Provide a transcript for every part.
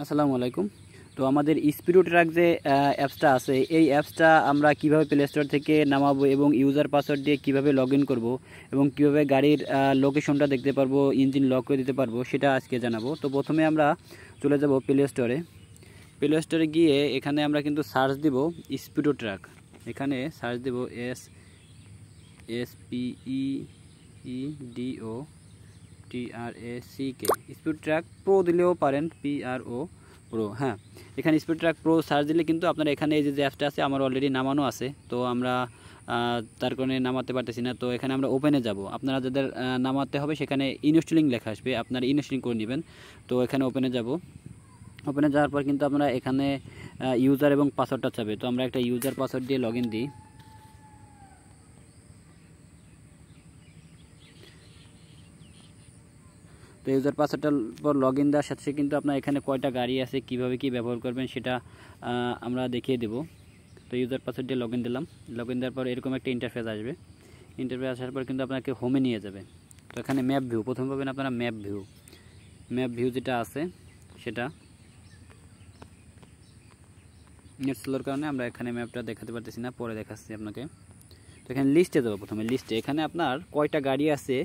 আসসালামু আলাইকুম। তো আমাদের স্পিডো ট্রাক যে অ্যাপসটা আছে, এই অ্যাপসটা আমরা কিভাবে প্লে স্টোর থেকে নামাবো এবং ইউজার পাসওয়ার্ড দিয়ে কিভাবে লগ ইন করবো এবং কিভাবে গাড়ির লোকেশনটা দেখতে পারবো, ইঞ্জিন লক করে দিতে পারবো, সেটা আজকে জানাবো। তো প্রথমে আমরা চলে যাব প্লে স্টোরে। প্লে স্টোরে গিয়ে এখানে আমরা কিন্তু সার্চ দিব স্পিডো ট্রাক। এখানে সার্চ দেব SPEEDO স্পিড ট্রাক প্রো দিলেও পারেন, PRO প্রো। হ্যাঁ, এখানে স্পিড ট্রাক প্রো সার্চ দিলে কিন্তু আপনারা এখানে এই যে অ্যাপসটা আছে আমার অলরেডি নামানো আছে, তো আমরা তার কারণে নামাতে পারতেছি না। তো এখানে আমরা ওপেনে যাব। আপনারা যাদের নামাতে হবে সেখানে ইনস্টলিং লেখা আসবে, আপনারা ইনস্টলিং করে নেবেন। তো এখানে ওপেনে যাব। ওপেনে যাওয়ার পর কিন্তু আপনারা এখানে ইউজার এবং পাসওয়ার্ডটা চাবে। তো আমরা একটা ইউজার পাসওয়ার্ড দিয়ে লগ ইন দিই। তো ইউজার পাসওয়ার্ডটার পর লগ ইন দেওয়ার সাথে কিন্তু আপনার এখানে কয়টা গাড়ি আছে, কিভাবে কি ব্যবহার করবেন সেটা আমরা দেখিয়ে দেব। তো ইউজার পাসওয়ার্ড দিয়ে লগ ইন দিলাম। লগ ইন দেওয়ার পর এরকম একটা ইন্টারফেস আসবে। ইন্টারফেস আসার পর কিন্তু আপনাকে হোমে নিয়ে যাবে। তো এখানে ম্যাপ ভিউ প্রথমে পাবেন আপনারা। ম্যাপ ভিউ যেটা আছে সেটা নেট স্লোর কারণে আমরা এখানে ম্যাপটা দেখাতে পারতেছি না, পরে দেখাচ্ছি আপনাকে। তো এখানে লিস্টে যাবো। প্রথমে লিস্টে এখানে আপনার কয়টা গাড়ি আছে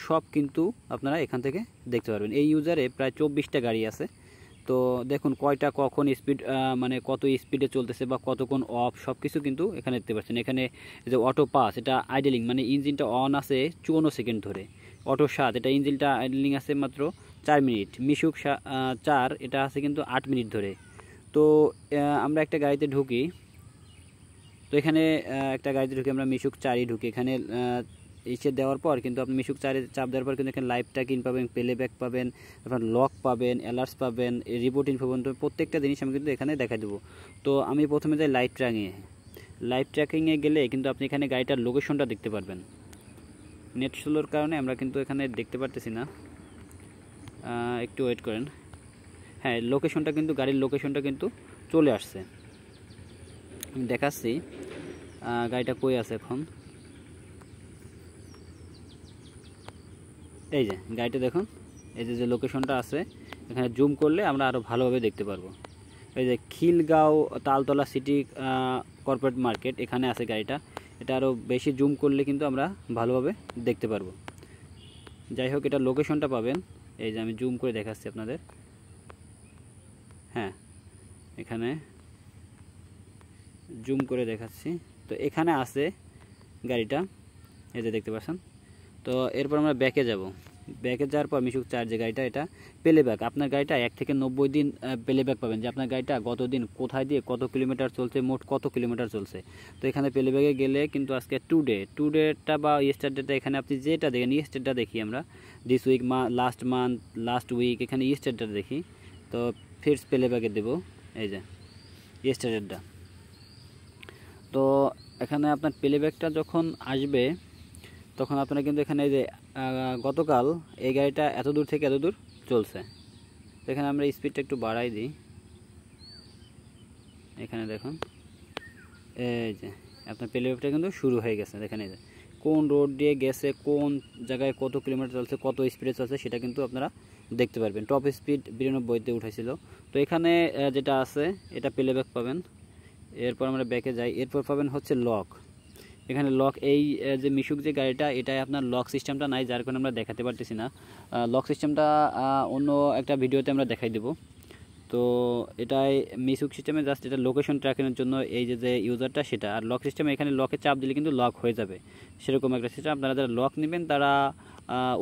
সব কিন্তু আপনারা এখান থেকে দেখতে পারবেন। এই ইউজারে প্রায় 24টা গাড়ি আছে। তো দেখুন কয়টা কখন স্পিড, মানে কত স্পিডে চলতেছে বা কতক্ষণ অফ, সব কিছু কিন্তু এখানে দেখতে পাচ্ছেন। এখানে যে অটো পাস, এটা আইডেলিং, মানে ইঞ্জিনটা অন আছে 54 সেকেন্ড ধরে। অটো 7, এটা ইঞ্জিনটা আইডেলিং আছে মাত্র 4 মিনিট। মিশুক 4, এটা আছে কিন্তু 8 মিনিট ধরে। তো আমরা একটা গাড়িতে ঢুকি। তো এখানে একটা গাড়িতে ঢুকি আমরা, মিশুক 4ই ঢুকি। এখানে ইসে দেওয়ার পর কিন্তু আপনি মিশুক 4-এ চাপ দেওয়ার পর কিন্তু এখানে লাইভ ট্র্যাকিং পাবেন, প্লেব্যাক পাবেন, তারপর লক পাবেন, অ্যালার্টস পাবেন, রিপোর্ট ইনফো পাবেন। তো প্রত্যেকটা জিনিস আমি কিন্তু এখানে দেখা দেবো। তো আমি প্রথমে যাই লাইভ ট্র্যাকিংয়ে গেলে কিন্তু আপনি এখানে গাড়িটার লোকেশনটা দেখতে পারবেন। নেট স্লোর কারণে আমরা কিন্তু এখানে দেখতে পারতেছি না, একটু ওয়েট করেন। হ্যাঁ, লোকেশনটা কিন্তু, গাড়ির লোকেশনটা কিন্তু চলে আসছে। আমি দেখাচ্ছি গাড়িটা কই আছে এখন। এই যে গাড়িটা দেখুন, এই যে লোকেশনটা আছে, এখানে জুম করলে আমরা আরও ভালোভাবে দেখতে পারবো। এই যে Khilgaon Taltala city corporate market, এখানে আছে গাড়িটা। এটা আরও বেশি জুম করলে কিন্তু আমরা ভালোভাবে দেখতে পারবো। যাই হোক, এটা লোকেশনটা পাবেন। এই যে আমি জুম করে দেখাচ্ছি আপনাদের। হ্যাঁ, এখানে জুম করে দেখাচ্ছি। তো এখানে আছে গাড়িটা, এই যে দেখতে পাচ্ছেন। তো এরপর আমরা ব্যাকে যাব। ব্যাকে যাওয়ার পর মিশুক 4 যে গাড়িটা, এটা প্লেব্যাক। আপনার গাড়িটা 1 থেকে 90 দিন প্লেব্যাক পাবেন, যে আপনার গাড়িটা গত দিন কোথায় দিয়ে কত কিলোমিটার চলছে, মোট কত কিলোমিটার চলছে। তো এখানে প্লেব্যাকে গেলে কিন্তু আজকে টুডেটা বা ইয়েস্টারডেটা, এখানে আপনি যেটা দেখেন, ইয়েস্টারটা দেখি আমরা, this week, last month, last week, এখানে ইয়েস্টারটা দেখি। তো ফিরস প্লেব্যাকে দেবো, এই যে ইয়েস্টারডেটা। তো এখানে আপনার প্লেব্যাকটা যখন আসবে তখন আপনারা কিন্তু এখানে যে গতকাল এই গাড়িটা এত দূর থেকে এত দূর চলছে। তো এখানে আমরা স্পিডটা একটু বাড়াই দিই। এখানে দেখুন, এই যে আপনার প্লেব্যাকটা কিন্তু শুরু হয়ে গেছে। দেখেন এই যে কোন রোড দিয়ে গেছে, কোন জায়গায় কত কিলোমিটার চলছে, কত স্পিডে চলছে, সেটা কিন্তু আপনারা দেখতে পারবেন। টপ স্পিড 92-তে উঠেছিল। তো এখানে যেটা আছে এটা প্লেব্যাক পাবেন। এরপর আমরা ব্যাকে যাই। এরপর পাবেন হচ্ছে লক। এখানে লক, এই যে মিশুক যে গাড়িটা, এটাই আপনার লক সিস্টেমটা নাই, যার কারণে আমরা দেখাতে পারতেছি না। লক সিস্টেমটা অন্য একটা ভিডিওতে আমরা দেখাই দেব। তো এটাই মিশুক সিস্টেমে জাস্ট এটা লোকেশন ট্র্যাকিংয়ের জন্য এই যে ইউজারটা সেটা। আর লক সিস্টেমে এখানে লকে চাপ দিলে কিন্তু লক হয়ে যাবে, সেরকম একটা সিস্টেম। আপনারা যারা লক নেবেন তারা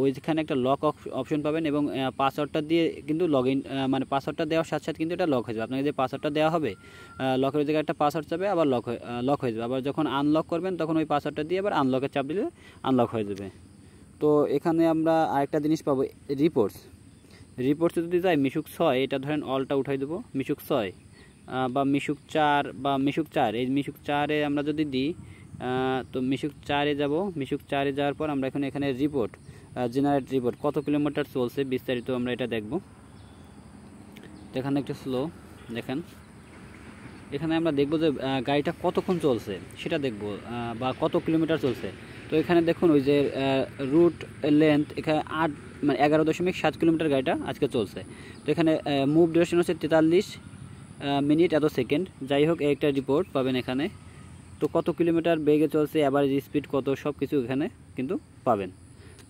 ওইখানে একটা লক অপশন পাবেন এবং পাসওয়ার্ডটা দিয়ে কিন্তু লগ ইন, মানে পাসওয়ার্ডটা দেওয়ার সাথে সাথে কিন্তু এটা লক হয়ে যাবে। আপনাকে যে পাসওয়ার্ডটা দেওয়া হবে, লকের জায়গায় একটা পাসওয়ার্ড চাবে, আবার লক হয়ে যাবে। আবার যখন আনলক করবেন তখন ওই পাসওয়ার্ডটা দিয়ে আবার আনলকের চাপ দিলে আনলক হয়ে যাবে। তো এখানে আমরা আরেকটা জিনিস পাবো, রিপোর্টসে যদি যাই মিশুক 6, এটা ধরেন অলটা উঠাই দেবো, মিশুক 6 বা মিশুক 4 বা মিশুক 4। এই মিশুক 4-এ আমরা যদি দিই, তো মিশুক 4-এ যাব। মিশুক 4-এ যাওয়ার পর আমরা এখানে রিপোর্ট, জেনারেট রিপোর্ট, কত কিলোমিটার চলছে বিস্তারিত আমরা এটা দেখব। তো এখানে একটু স্লো দেখেন। এখানে আমরা দেখব যে গাড়িটা কতক্ষণ চলছে সেটা দেখব, বা কত কিলোমিটার চলছে। তো এখানে দেখুন ওই যে রুট লেন্থ, এখানে মানে 11.7 কিলোমিটার গাড়িটা আজকে চলছে। তো এখানে মুভ ডিউরেশন হচ্ছে 43 মিনিট এত সেকেন্ড। যাই হোক, একটা রিপোর্ট পাবেন এখানে। তো কত কিলোমিটার বেগে চলছে, অ্যাভারেজ স্পিড কত, সব কিছু এখানে কিন্তু পাবেন।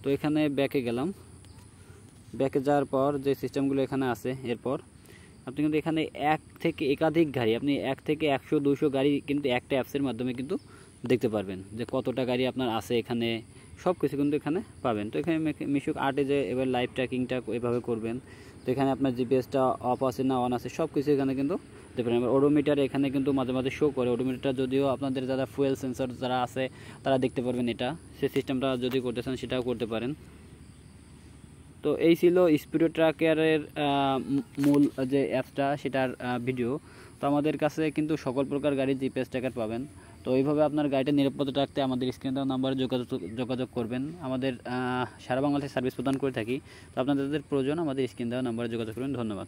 তো এখানে ব্যাকে গেলাম, ব্যাকে যাওয়ার পর যে সিস্টেমগুলো এখানে আছে, এরপর আপনি কিন্তু এখানে এক থেকে একাধিক গাড়ি, আপনি 1 থেকে 100-200 গাড়ি কিন্তু একটা অ্যাপসের মাধ্যমে কিন্তু দেখতে পারবেন যে কতটা গাড়ি আপনার আছে এখানে, সব কিছু কিন্তু এখানে পাবেন। তো এখানে মিশুক আর্টে যে এবার লাইভ ট্র্যাকিংটা এভাবে করবেন। তো এখানে আপনার জিপিএসটা অফ আছে না অন আছে সব কিছু এখানে কিন্তু দেখবেন। এবার ওডোমিটার এখানে কিন্তু মাঝে মাঝে শো করে। ওডোমিটার যদিও আপনাদের যারা ফুয়েল সেন্সর যারা আছে তারা দেখতে পারবেন, এটা সেই সিস্টেমটা যদি করতে চান সেটাও করতে পারেন। তো এই ছিল স্পিডো ট্র্যাকারের মূল যে অ্যাপসটা, সেটার ভিডিও। তো আমাদের কাছে কিন্তু সকল প্রকার গাড়ির জিপিএস ট্র্যাকার পাবেন। তো এইভাবে আপনার গাড়িটা নিরাপদ রাখতে আমাদের স্ক্রিনে দেওয়া নাম্বারে যোগাযোগ করবেন। আমাদের সারা বাংলাদেশে সার্ভিস প্রদান করে থাকি। তো আপনাদের প্রয়োজন আমাদের স্ক্রিনে দেওয়া নাম্বারে যোগাযোগ করবেন। ধন্যবাদ।